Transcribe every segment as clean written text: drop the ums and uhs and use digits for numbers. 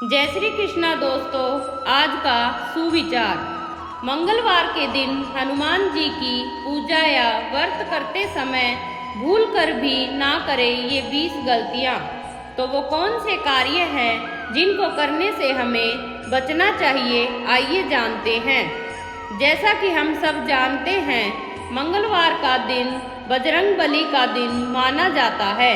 जय श्री कृष्णा दोस्तों। आज का सुविचार। मंगलवार के दिन हनुमान जी की पूजा या व्रत करते समय भूल कर भी ना करें ये 20 गलतियाँ। तो वो कौन से कार्य हैं जिनको करने से हमें बचना चाहिए, आइए जानते हैं। जैसा कि हम सब जानते हैं, मंगलवार का दिन बजरंगबली का दिन माना जाता है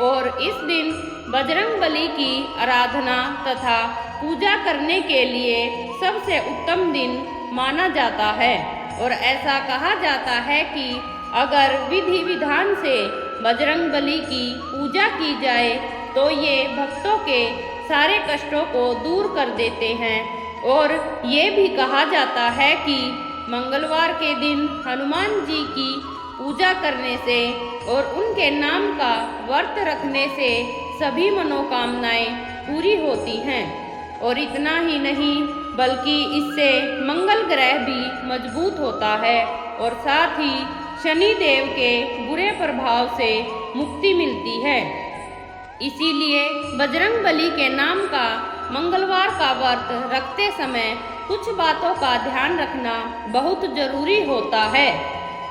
और इस दिन बजरंगबली की आराधना तथा पूजा करने के लिए सबसे उत्तम दिन माना जाता है। और ऐसा कहा जाता है कि अगर विधि विधान से बजरंगबली की पूजा की जाए तो ये भक्तों के सारे कष्टों को दूर कर देते हैं। और ये भी कहा जाता है कि मंगलवार के दिन हनुमान जी की पूजा करने से और उनके नाम का व्रत रखने से सभी मनोकामनाएं पूरी होती हैं। और इतना ही नहीं बल्कि इससे मंगल ग्रह भी मजबूत होता है और साथ ही शनि देव के बुरे प्रभाव से मुक्ति मिलती है। इसीलिए बजरंगबली के नाम का मंगलवार का व्रत रखते समय कुछ बातों का ध्यान रखना बहुत जरूरी होता है,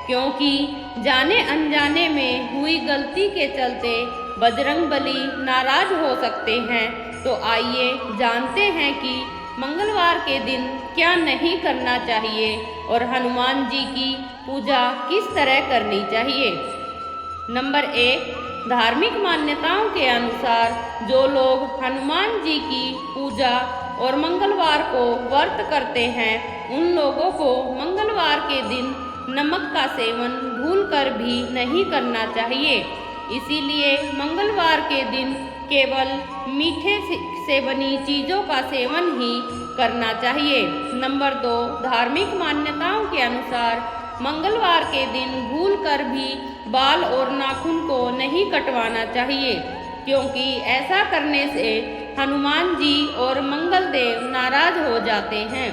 क्योंकि जाने अनजाने में हुई गलती के चलते बजरंगबली नाराज हो सकते हैं। तो आइए जानते हैं कि मंगलवार के दिन क्या नहीं करना चाहिए और हनुमान जी की पूजा किस तरह करनी चाहिए। नंबर 1, धार्मिक मान्यताओं के अनुसार जो लोग हनुमान जी की पूजा और मंगलवार को व्रत करते हैं उन लोगों को मंगलवार के दिन नमक का सेवन भूलकर भी नहीं करना चाहिए। इसीलिए मंगलवार के दिन केवल मीठे से बनी चीज़ों का सेवन ही करना चाहिए। नंबर 2, धार्मिक मान्यताओं के अनुसार मंगलवार के दिन भूलकर भी बाल और नाखून को नहीं कटवाना चाहिए, क्योंकि ऐसा करने से हनुमान जी और मंगल देव नाराज हो जाते हैं,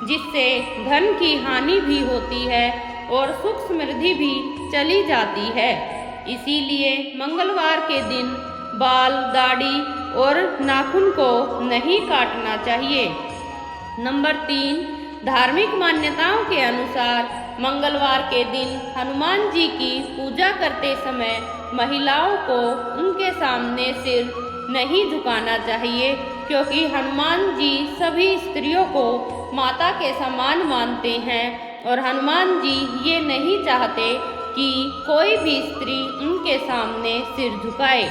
जिससे धन की हानि भी होती है और सुख समृद्धि भी चली जाती है। इसीलिए मंगलवार के दिन बाल, दाढ़ी और नाखून को नहीं काटना चाहिए। नंबर 3, धार्मिक मान्यताओं के अनुसार मंगलवार के दिन हनुमान जी की पूजा करते समय महिलाओं को उनके सामने सिर नहीं झुकाना चाहिए, क्योंकि हनुमान जी सभी स्त्रियों को माता के समान मानते हैं और हनुमान जी ये नहीं चाहते कि कोई भी स्त्री उनके सामने सिर झुकाए।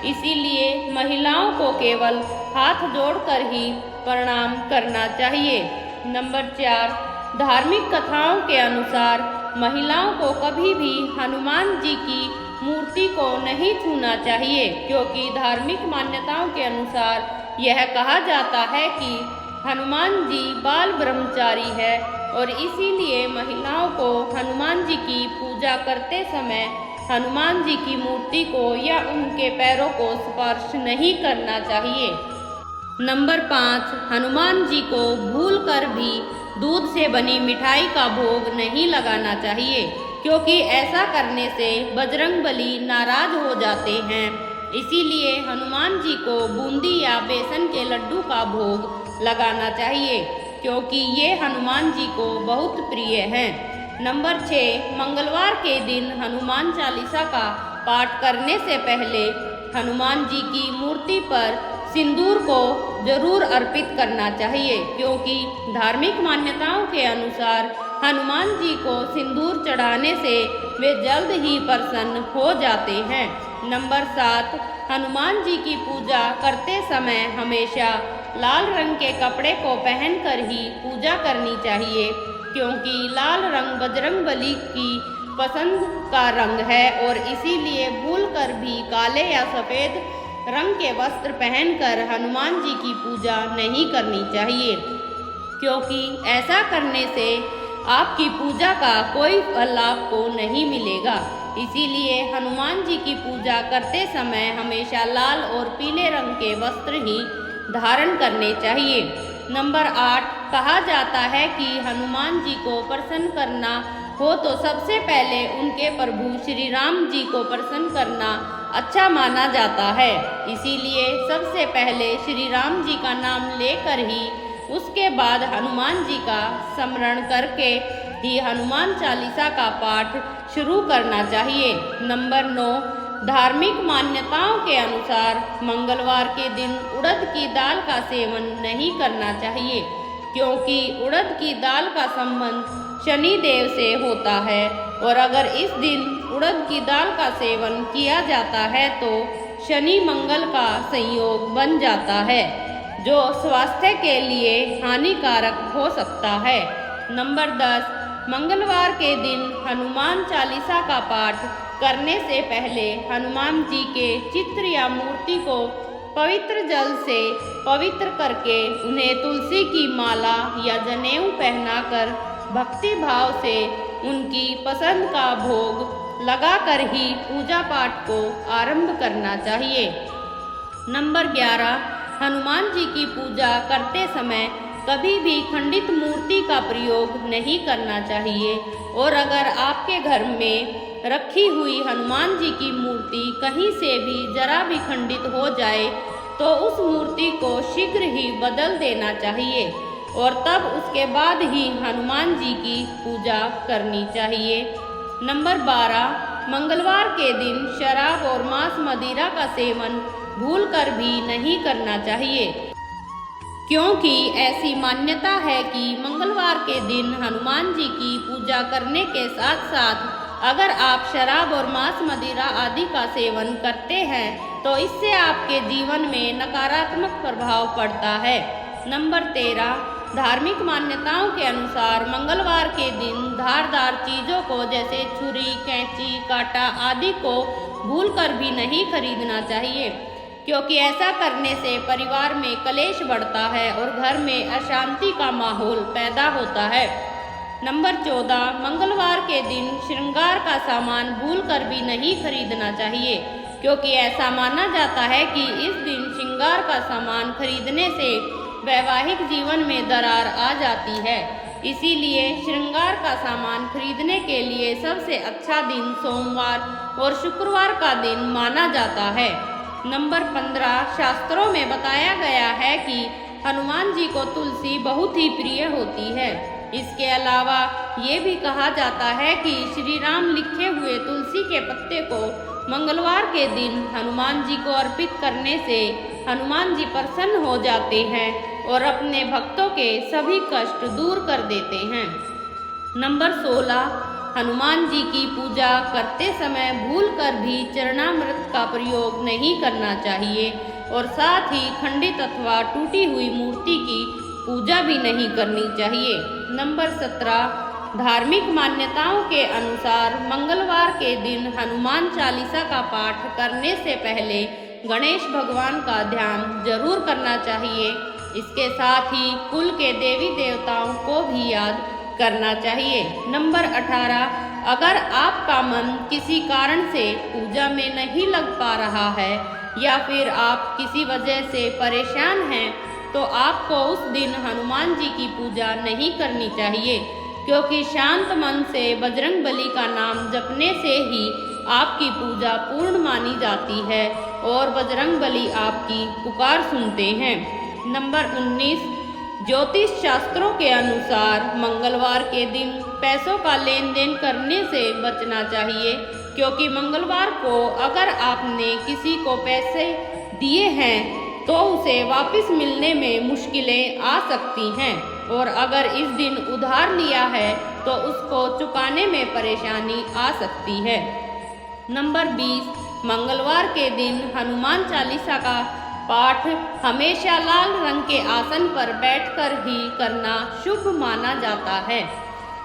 इसीलिए महिलाओं को केवल हाथ जोड़कर ही प्रणाम करना चाहिए। नंबर 4, धार्मिक कथाओं के अनुसार महिलाओं को कभी भी हनुमान जी की मूर्ति को नहीं छूना चाहिए, क्योंकि धार्मिक मान्यताओं के अनुसार यह कहा जाता है कि हनुमान जी बाल ब्रह्मचारी है और इसीलिए महिलाओं को हनुमान जी की पूजा करते समय हनुमान जी की मूर्ति को या उनके पैरों को स्पर्श नहीं करना चाहिए। नंबर 5, हनुमान जी को भूलकर भी दूध से बनी मिठाई का भोग नहीं लगाना चाहिए, क्योंकि ऐसा करने से बजरंगबली नाराज हो जाते हैं। इसीलिए हनुमान जी को बूंदी या बेसन के लड्डू का भोग लगाना चाहिए, क्योंकि ये हनुमान जी को बहुत प्रिय हैं। नंबर 6, मंगलवार के दिन हनुमान चालीसा का पाठ करने से पहले हनुमान जी की मूर्ति पर सिंदूर को जरूर अर्पित करना चाहिए, क्योंकि धार्मिक मान्यताओं के अनुसार हनुमान जी को सिंदूर चढ़ाने से वे जल्द ही प्रसन्न हो जाते हैं। नंबर 7, हनुमान जी की पूजा करते समय हमेशा लाल रंग के कपड़े को पहनकर ही पूजा करनी चाहिए, क्योंकि लाल रंग बजरंगबली की पसंद का रंग है और इसीलिए भूलकर भी काले या सफ़ेद रंग के वस्त्र पहनकर हनुमान जी की पूजा नहीं करनी चाहिए, क्योंकि ऐसा करने से आपकी पूजा का कोई फल आपको नहीं मिलेगा। इसीलिए हनुमान जी की पूजा करते समय हमेशा लाल और पीले रंग के वस्त्र ही धारण करने चाहिए। नंबर 8, कहा जाता है कि हनुमान जी को प्रसन्न करना हो तो सबसे पहले उनके प्रभु श्री राम जी को प्रसन्न करना अच्छा माना जाता है। इसीलिए सबसे पहले श्री राम जी का नाम लेकर ही उसके बाद हनुमान जी का स्मरण करके ही हनुमान चालीसा का पाठ शुरू करना चाहिए। नंबर 9, धार्मिक मान्यताओं के अनुसार मंगलवार के दिन उड़द की दाल का सेवन नहीं करना चाहिए, क्योंकि उड़द की दाल का संबंध शनि देव से होता है और अगर इस दिन उड़द की दाल का सेवन किया जाता है तो शनि मंगल का संयोग बन जाता है, जो स्वास्थ्य के लिए हानिकारक हो सकता है। नंबर 10, मंगलवार के दिन हनुमान चालीसा का पाठ करने से पहले हनुमान जी के चित्र या मूर्ति को पवित्र जल से पवित्र करके उन्हें तुलसी की माला या जनेऊ पहनाकर भक्ति भाव से उनकी पसंद का भोग लगाकर ही पूजा पाठ को आरंभ करना चाहिए। नंबर 11, हनुमान जी की पूजा करते समय कभी भी खंडित मूर्ति का प्रयोग नहीं करना चाहिए और अगर आपके घर में रखी हुई हनुमान जी की मूर्ति कहीं से भी जरा भी खंडित हो जाए तो उस मूर्ति को शीघ्र ही बदल देना चाहिए और तब उसके बाद ही हनुमान जी की पूजा करनी चाहिए। नंबर 12, मंगलवार के दिन शराब और मांस मदिरा का सेवन भूलकर भी नहीं करना चाहिए, क्योंकि ऐसी मान्यता है कि मंगलवार के दिन हनुमान जी की पूजा करने के साथ साथ अगर आप शराब और मांस मदिरा आदि का सेवन करते हैं तो इससे आपके जीवन में नकारात्मक प्रभाव पड़ता है। नंबर 13, धार्मिक मान्यताओं के अनुसार मंगलवार के दिन धारदार चीज़ों को जैसे छुरी, कैंची, कांटा आदि को भूलकर भी नहीं खरीदना चाहिए, क्योंकि ऐसा करने से परिवार में कलेश बढ़ता है और घर में अशांति का माहौल पैदा होता है। नंबर 14, मंगलवार के दिन श्रृंगार का सामान भूलकर भी नहीं खरीदना चाहिए, क्योंकि ऐसा माना जाता है कि इस दिन श्रृंगार का सामान खरीदने से वैवाहिक जीवन में दरार आ जाती है। इसीलिए श्रृंगार का सामान खरीदने के लिए सबसे अच्छा दिन सोमवार और शुक्रवार का दिन माना जाता है। नंबर 15, शास्त्रों में बताया गया है कि हनुमान जी को तुलसी बहुत ही प्रिय होती है। इसके अलावा ये भी कहा जाता है कि श्री राम लिखे हुए तुलसी के पत्ते को मंगलवार के दिन हनुमान जी को अर्पित करने से हनुमान जी प्रसन्न हो जाते हैं और अपने भक्तों के सभी कष्ट दूर कर देते हैं। नंबर 16, हनुमान जी की पूजा करते समय भूलकर भी चरणामृत का प्रयोग नहीं करना चाहिए और साथ ही खंडित अथवा टूटी हुई मूर्ति की पूजा भी नहीं करनी चाहिए। नंबर 17, धार्मिक मान्यताओं के अनुसार मंगलवार के दिन हनुमान चालीसा का पाठ करने से पहले गणेश भगवान का ध्यान जरूर करना चाहिए। इसके साथ ही कुल के देवी देवताओं को भी याद करना चाहिए। नंबर 18, अगर आपका मन किसी कारण से पूजा में नहीं लग पा रहा है या फिर आप किसी वजह से परेशान हैं तो आपको उस दिन हनुमान जी की पूजा नहीं करनी चाहिए, क्योंकि शांत मन से बजरंग बली का नाम जपने से ही आपकी पूजा पूर्ण मानी जाती है और बजरंग बली आपकी पुकार सुनते हैं। नंबर 19, ज्योतिष शास्त्रों के अनुसार मंगलवार के दिन पैसों का लेन देन करने से बचना चाहिए, क्योंकि मंगलवार को अगर आपने किसी को पैसे दिए हैं तो उसे वापस मिलने में मुश्किलें आ सकती हैं और अगर इस दिन उधार लिया है तो उसको चुकाने में परेशानी आ सकती है। नंबर 20, मंगलवार के दिन हनुमान चालीसा का पाठ हमेशा लाल रंग के आसन पर बैठकर ही करना शुभ माना जाता है।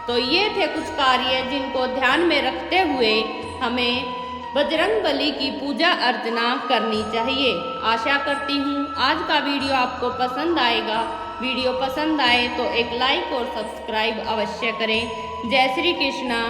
तो ये थे कुछ कार्य जिनको ध्यान में रखते हुए हमें बजरंग बली की पूजा अर्चना करनी चाहिए। आशा करती हूँ आज का वीडियो आपको पसंद आएगा। वीडियो पसंद आए तो एक लाइक और सब्सक्राइब अवश्य करें। जय श्री कृष्णा।